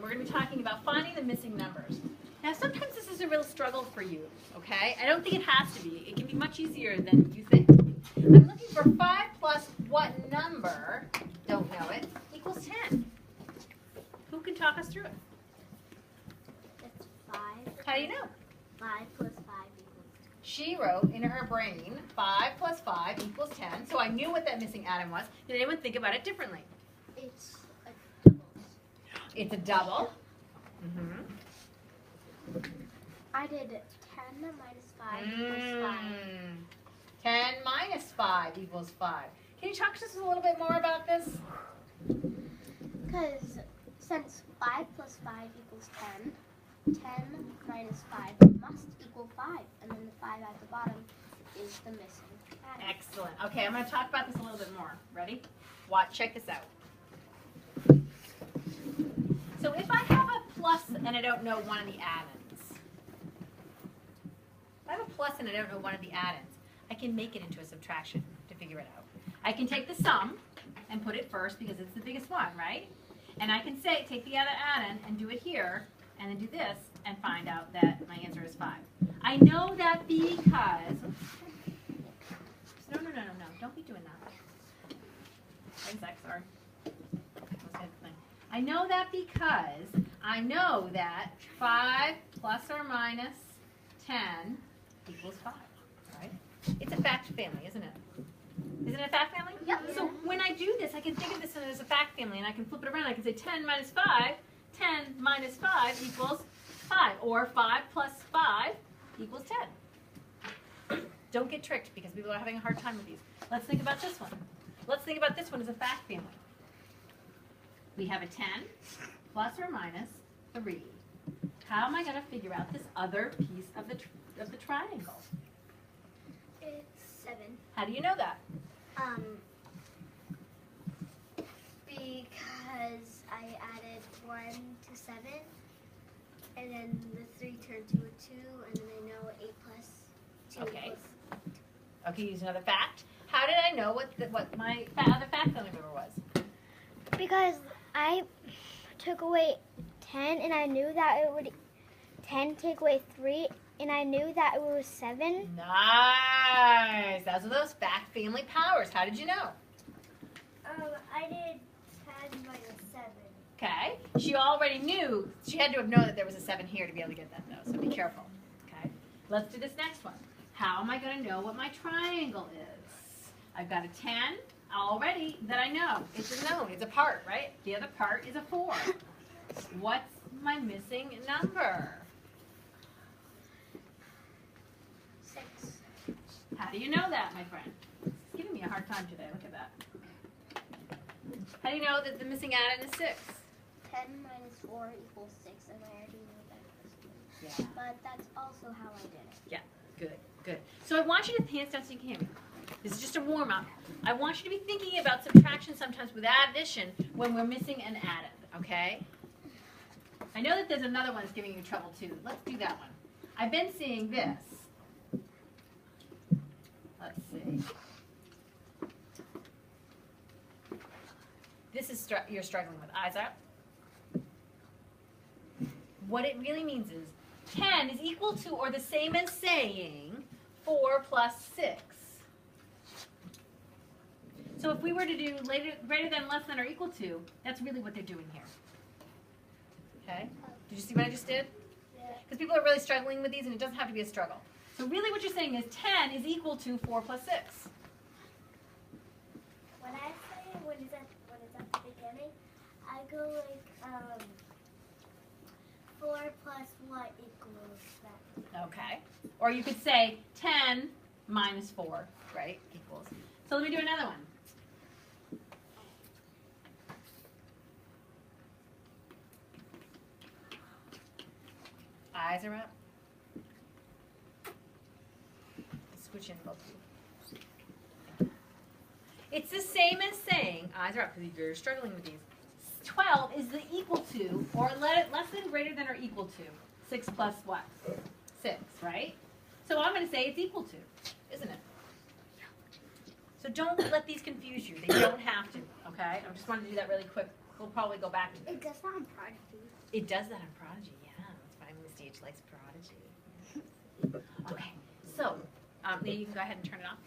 we're going to be talking about finding the missing numbers. Now, sometimes this is a real struggle for you, okay? I don't think it has to be. It can be much easier than you think. I'm looking for 5 plus what number, don't know it, equals 10. Who can talk us through it? It's 5. How do you know? 5 plus 5 equals 10. She wrote in her brain 5 plus 5 equals 10, so I knew what that missing atom was. Did anyone think about it differently? It's a double. It's a double. Mm-hmm. I did 10 minus 5 equals 5. 10 minus 5 equals 5. Can you talk to us a little bit more about this? Because since 5 plus 5 equals 10, 10 minus 5 must equal 5. And then the 5 at the bottom is the missing atom. Excellent. Okay, I'm going to talk about this a little bit more. Ready? Watch. Check this out. So if I have a plus and I don't know one of the addends, if I have a plus and I don't know one of the addends, I can make it into a subtraction to figure it out. I can take the sum and put it first because it's the biggest one, right? And I can say, take the other addend and do it here, and then do this, and find out that my answer is 5. I know that because, no, don't be doing that. One sec, sorry. I know that because I know that 5 plus or minus 10 equals 5, right? It's a fact family, isn't it? Isn't it a fact family? Yep. So when I do this, I can think of this as a fact family, and I can flip it around. I can say 10 minus 5 equals 5, or 5 plus 5 equals 10. Don't get tricked because people are having a hard time with these. Let's think about this one. Let's think about this one as a fact family. We have a 10 plus or minus 3. How am I going to figure out this other piece of the triangle? It's 7. How do you know that? Because I added 1 to 7, and then the 3 turned to a 2, and then I know 8 plus 2 Okay. equals. Okay, use another fact. How did I know what my other fact family member was? Because I took away 10 and I knew that it would 10 take away 3 and I knew that it was 7. Nice. Those are those fact family powers. How did you know? I did 10 minus 7. Okay. She already knew. She had to have known that there was a 7 here to be able to get that, though. So be careful. Okay. Let's do this next one. How am I going to know what my triangle is? I've got a 10 already that I know. It's a known. It's a part, right? The other part is a 4. What's my missing number? 6. How do you know that, my friend? It's giving me a hard time today. Look at that. How do you know that the missing addend is 6? 10 minus 4 equals 6, and I already knew that. Yeah. But that's also how I did it. Yeah. Good. Good. So I want you to hands down so you can hear me. This is just a warm-up. I want you to be thinking about subtraction sometimes with addition when we're missing an addend, okay? I know that there's another one that's giving you trouble too. Let's do that one. I've been seeing this. Let's see. This is you're struggling with. Eyes up. What it really means is 10 is equal to or the same as saying 4 plus 6. So if we were to do greater than, less than, or equal to, that's really what they're doing here. Okay? Did you see what I just did? Yeah. Because people are really struggling with these, and it doesn't have to be a struggle. So really what you're saying is 10 is equal to 4 plus 6. When I say when it's at the beginning, I go like 4 plus what equals that. Okay. Or you could say 10 minus 4, right, equals. So let me do another one. Eyes are up. Switch in both of you. It's the same as saying, eyes are up because you're struggling with these. 12 is the equal to, or less than, greater than, or equal to 6 plus what? 6, right? So I'm going to say it's equal to, isn't it? So don't let these confuse you. They don't have to, okay? I just wanted to do that really quick We'll probably go back to It this. does that on Prodigy. It does that on Prodigy, yeah. That's why Misty H likes Prodigy. Okay, so, Leah, you can go ahead and turn it off.